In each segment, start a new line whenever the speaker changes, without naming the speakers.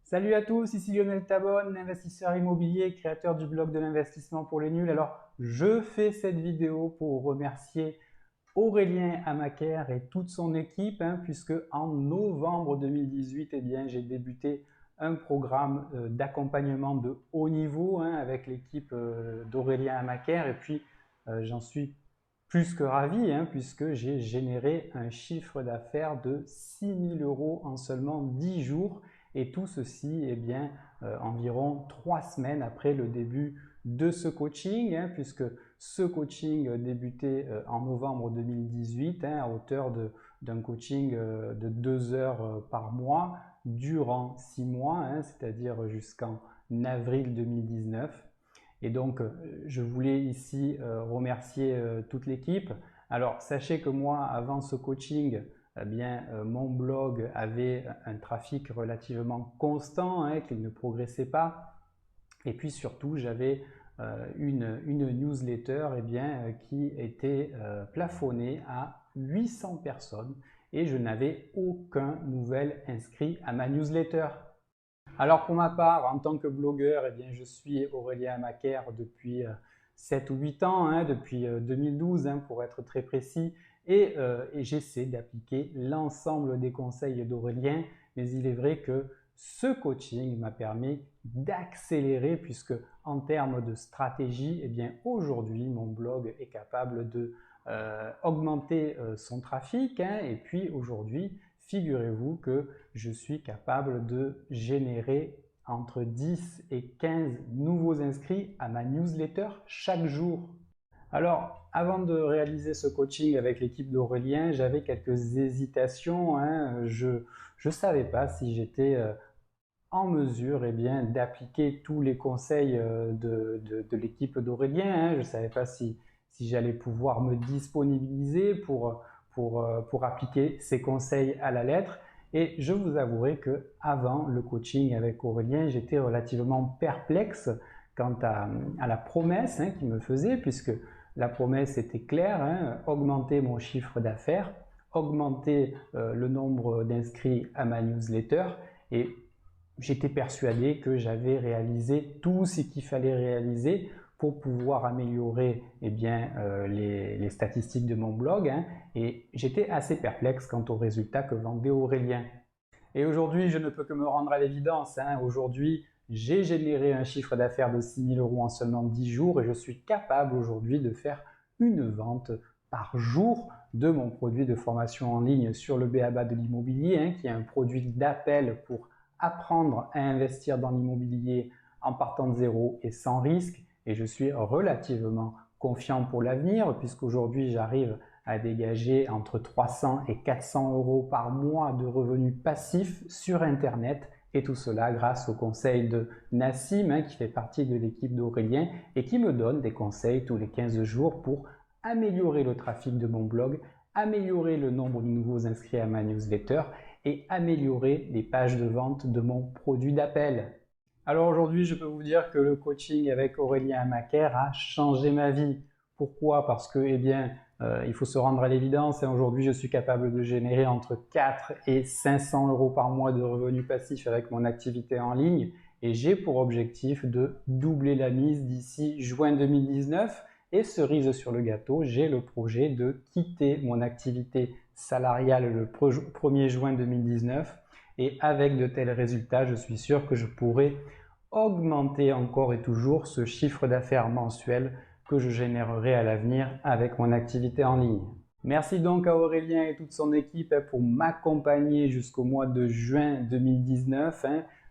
Salut à tous, ici Lionel Tabonne, investisseur immobilier, créateur du blog de l'investissement pour les nuls. Alors, je fais cette vidéo pour remercier Aurélien Amaker et toute son équipe, puisque en novembre 2018, j'ai débuté un programme d'accompagnement de haut niveau avec l'équipe d'Aurélien Amaker. Et puis, j'en suis plus que ravi, puisque j'ai généré un chiffre d'affaires de 6 000 € en seulement 10 jours. Et tout ceci, environ 3 semaines après le début de ce coaching, puisque ce coaching débutait en novembre 2018 à hauteur d'un coaching de 2 heures par mois durant 6 mois, c'est-à-dire jusqu'en avril 2019. Et donc, je voulais ici remercier toute l'équipe. Alors, sachez que moi, avant ce coaching, mon blog avait un trafic relativement constant, qu'il ne progressait pas. Et puis surtout, j'avais une newsletter qui était plafonnée à 800 personnes et je n'avais aucun nouvel inscrit à ma newsletter. Alors pour ma part, en tant que blogueur, je suis Aurélien Amaker depuis 7 ou 8 ans, depuis 2012 pour être très précis, et j'essaie d'appliquer l'ensemble des conseils d'Aurélien, mais il est vrai que ce coaching m'a permis d'accélérer puisque en termes de stratégie, aujourd'hui mon blog est capable de augmenter son trafic et puis aujourd'hui, figurez-vous que je suis capable de générer entre 10 et 15 nouveaux inscrits à ma newsletter chaque jour. Alors, avant de réaliser ce coaching avec l'équipe d'Aurélien, j'avais quelques hésitations. Je ne savais pas si j'étais en mesure d'appliquer tous les conseils de l'équipe d'Aurélien. Je ne savais pas si j'allais pouvoir me disponibiliser pour appliquer ces conseils à la lettre. Et je vous avouerai que avant le coaching avec Aurélien, j'étais relativement perplexe quant à la promesse qu'il me faisait, puisque la promesse était claire, augmenter mon chiffre d'affaires, augmenter le nombre d'inscrits à ma newsletter. Et j'étais persuadé que j'avais réalisé tout ce qu'il fallait réaliser pour pouvoir améliorer les statistiques de mon blog. Et j'étais assez perplexe quant aux résultats que vendait Aurélien. Et aujourd'hui, je ne peux que me rendre à l'évidence. Aujourd'hui, j'ai généré un chiffre d'affaires de 6 000 € en seulement 10 jours et je suis capable aujourd'hui de faire une vente par jour de mon produit de formation en ligne sur le b.a.-ba de l'immobilier, qui est un produit d'appel pour apprendre à investir dans l'immobilier en partant de zéro et sans risque. Et je suis relativement confiant pour l'avenir puisqu'aujourd'hui j'arrive à dégager entre 300 et 400 € par mois de revenus passifs sur Internet. Et tout cela grâce au conseil de Nassim qui fait partie de l'équipe d'Aurélien et qui me donne des conseils tous les 15 jours pour améliorer le trafic de mon blog, améliorer le nombre de nouveaux inscrits à ma newsletter et améliorer les pages de vente de mon produit d'appel. Alors aujourd'hui, je peux vous dire que le coaching avec Aurélien Amaker a changé ma vie. Pourquoi? Parce que, il faut se rendre à l'évidence. Aujourd'hui, je suis capable de générer entre 4 et 500 € par mois de revenus passifs avec mon activité en ligne. Et j'ai pour objectif de doubler la mise d'ici juin 2019. Et cerise sur le gâteau, j'ai le projet de quitter mon activité salariale le 1er juin 2019. Et avec de tels résultats, je suis sûr que je pourrai augmenter encore et toujours ce chiffre d'affaires mensuel que je générerai à l'avenir avec mon activité en ligne. Merci donc à Aurélien et toute son équipe pour m'accompagner jusqu'au mois de juin 2019.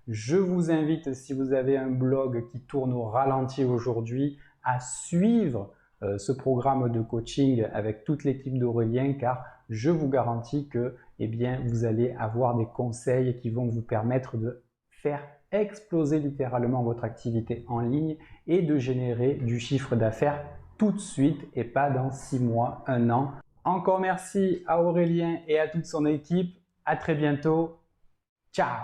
Je vous invite, si vous avez un blog qui tourne au ralenti aujourd'hui, à suivre ce programme de coaching avec toute l'équipe d'Aurélien, car je vous garantis que vous allez avoir des conseils qui vont vous permettre de faire exploser littéralement votre activité en ligne et de générer du chiffre d'affaires tout de suite et pas dans 6 mois, 1 an. Encore merci à Aurélien et à toute son équipe. À très bientôt. Ciao!